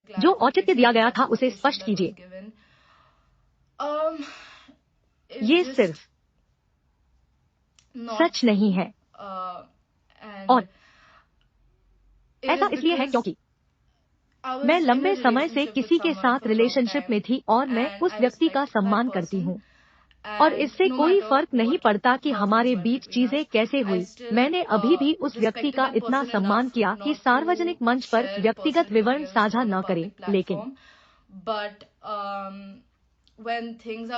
जो औचित्य दिया गया था उसे स्पष्ट कीजिए। ये सिर्फ सच नहीं है। और ऐसा इसलिए है क्योंकि मैं लंबे समय से किसी के साथ रिलेशनशिप में थी और मैं उस व्यक्ति का सम्मान करती हूँ और इससे कोई फर्क नहीं पड़ता कि हमारे बीच चीजें कैसे हुई। मैंने अभी भी उस व्यक्ति का इतना सम्मान किया कि सार्वजनिक मंच पर व्यक्तिगत विवरण साझा न करें, लेकिन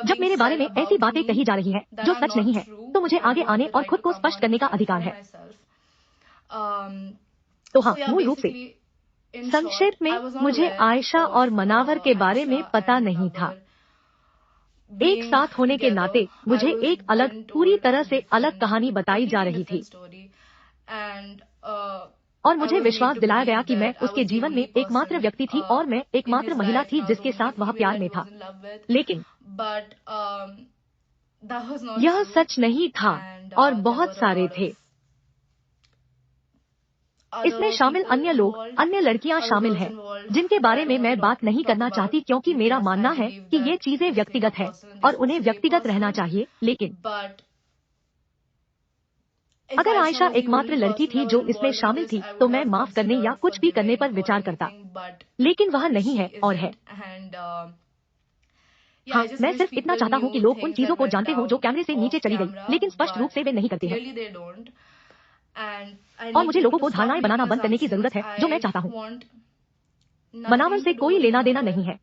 जब मेरे बारे में ऐसी बातें कही जा रही हैं जो सच नहीं है, तो मुझे आगे आने और खुद को स्पष्ट करने का अधिकार है। तो हाँ, मूल रूप से संक्षेप में मुझे आयशा और मनावर के बारे में पता नहीं था। एक साथ होने के नाते मुझे एक अलग, पूरी तरह से अलग कहानी बताई जा रही थी और मुझे विश्वास दिलाया गया कि मैं उसके जीवन में एकमात्र व्यक्ति थी और मैं एकमात्र महिला थी जिसके साथ वह प्यार में था। लेकिन यह सच नहीं था और बहुत सारे थे। इसमें शामिल अन्य लोग, अन्य लड़कियां शामिल हैं, जिनके बारे में मैं बात नहीं करना चाहती क्योंकि मेरा मानना है कि ये चीजें व्यक्तिगत हैं और उन्हें व्यक्तिगत रहना चाहिए। लेकिन अगर आयशा एकमात्र लड़की थी जो इसमें शामिल थी, तो मैं माफ करने या कुछ भी करने पर विचार करता। लेकिन वह नहीं है और है। हाँ, मैं सिर्फ इतना चाहता हूँ कि लोग उन चीजों को जानते हों जो कैमरे से नीचे चली गई, लेकिन स्पष्ट रूप से वे नहीं करते हैं। और मुझे लोगों को धारणाएं बनाना बंद करने की जरूरत है जो मैं चाहता हूँ। मनावर से कोई लेना देना नहीं है।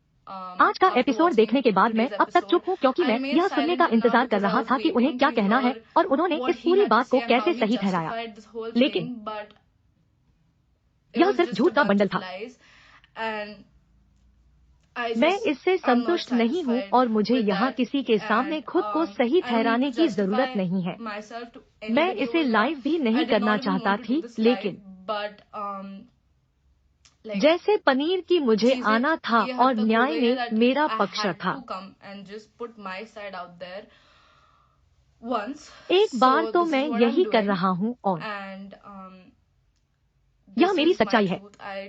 आज का एपिसोड देखने के बाद मैं अब तक चुप हूँ क्योंकि मैं यह सुनने का इंतजार कर रहा था कि उन्हें क्या कहना है और उन्होंने इस पूरी बात को कैसे सही ठहराया। लेकिन यह सिर्फ झूठ का बंडल था। मैं इससे संतुष्ट नहीं हूँ और मुझे यहाँ किसी के सामने खुद को सही ठहराने की जरूरत नहीं है। मैं इसे लाइव भी नहीं करना चाहता थी, लेकिन जैसे पनीर की मुझे आना था और न्याय ने मेरा पक्ष रखा। एक बार तो मैं यही कर रहा हूँ और यह मेरी सच्चाई है।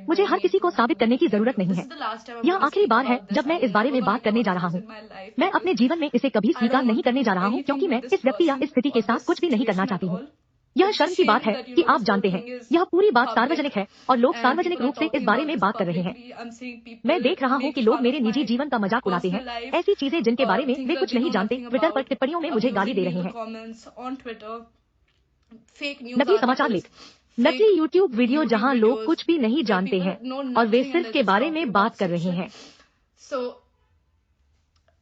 मुझे हर किसी को साबित करने की जरूरत नहीं है। यह आखिरी बार है जब मैं इस बारे में बात करने जा रहा हूँ। मैं अपने जीवन में इसे कभी स्वीकार नहीं करने जा रहा हूँ क्योंकि मैं इस व्यक्ति या इस स्थिति के साथ कुछ भी नहीं करना चाहती हूँ। यह शर्म की बात है कि आप जानते हैं, यह पूरी बात सार्वजनिक है और लोग सार्वजनिक रूप से इस बारे में बात कर रहे हैं। मैं देख रहा हूँ कि लोग मेरे निजी जीवन का मजाक उड़ाते हैं, ऐसी चीजें जिनके बारे में वे कुछ नहीं जानते। ट्विटर पर टिप्पणियों में मुझे गाली दे रहे हैं। नकली समाचार लेख, नकली यूट्यूब वीडियो जहां लोग कुछ भी नहीं जानते हैं और वे सिर्फ के बारे में बात कर रहे हैं।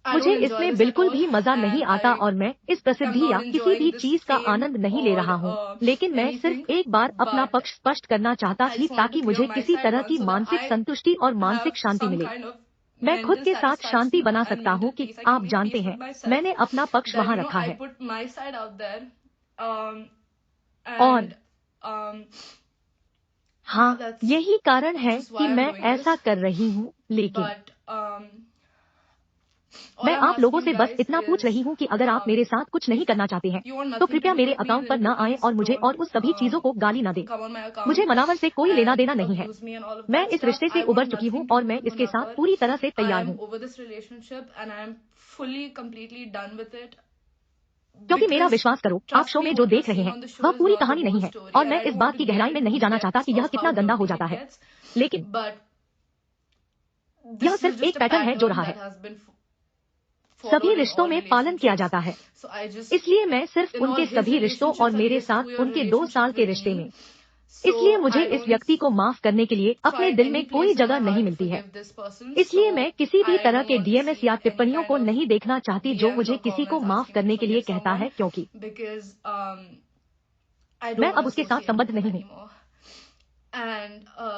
मुझे इसमें बिल्कुल भी मजा नहीं आता और मैं इस प्रसिद्धि या किसी भी चीज का आनंद नहीं ले रहा हूँ। लेकिन मैं सिर्फ एक बार अपना पक्ष स्पष्ट करना चाहता थी ताकि मुझे किसी तरह की मानसिक संतुष्टि और मानसिक शांति मिले। मैं खुद के साथ शांति बना सकता हूँ कि आप जानते हैं, मैंने अपना पक्ष वहां रखा है। और हाँ, यही कारण है कि मैं ऐसा कर रही हूँ। लेकिन मैं आप लोगों से बस इतना पूछ रही हूँ कि अगर आप मेरे साथ कुछ नहीं करना चाहते हैं, तो कृपया मेरे अकाउंट पर न आएं और मुझे और उस सभी चीजों को गाली न दें। मुझे मनावर से कोई लेना देना नहीं है। मैं इस रिश्ते से उबर चुकी हूँ और मैं इसके साथ पूरी तरह से तैयार हूँ। क्योंकि मेरा विश्वास करो, आप शो में जो देख रहे हैं वह पूरी कहानी नहीं है और मैं इस बात की गहराई में नहीं जाना चाहता कि यह कितना गंदा हो जाता है। लेकिन यह सिर्फ एक पैटर्न है जो रहा है, सभी रिश्तों में पालन किया जाता है। इसलिए मैं सिर्फ उनके सभी रिश्तों और मेरे साथ उनके 2 साल के रिश्ते में, इसलिए मुझे इस व्यक्ति को माफ करने के लिए अपने दिल में कोई जगह नहीं मिलती है। इसलिए मैं किसी भी तरह के डीएमएस या टिप्पणियों को नहीं देखना चाहती जो मुझे किसी को माफ करने के लिए कहता है, क्योंकि मैं अब उसके साथ संबद्ध नहीं हूँ।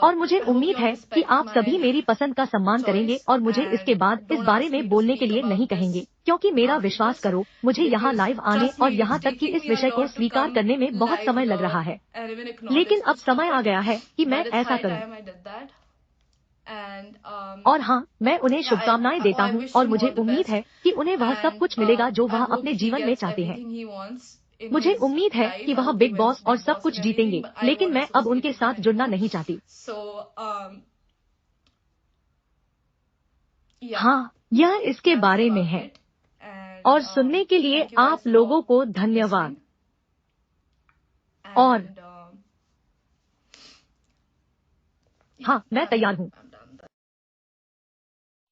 और मुझे उम्मीद है कि आप सभी मेरी पसंद का सम्मान करेंगे और मुझे इसके बाद इस बारे में बोलने के लिए नहीं कहेंगे, क्योंकि मेरा विश्वास करो, मुझे यहाँ लाइव आने और यहाँ तक कि इस विषय को स्वीकार करने में बहुत समय लग रहा है। लेकिन अब समय आ गया है कि मैं ऐसा करूँ। और हाँ, मैं उन्हें शुभकामनाएं देता हूँ और मुझे उम्मीद है कि उन्हें वह सब कुछ मिलेगा जो वह अपने जीवन में चाहते हैं। मुझे उम्मीद है कि वह बिग बॉस और सब कुछ जीतेंगे, लेकिन मैं अब उनके साथ जुड़ना नहीं चाहती। हाँ, यह इसके बारे में है। और सुनने के लिए आप लोगों को धन्यवाद। और हाँ, मैं तैयार हूँ।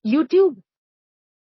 YouTube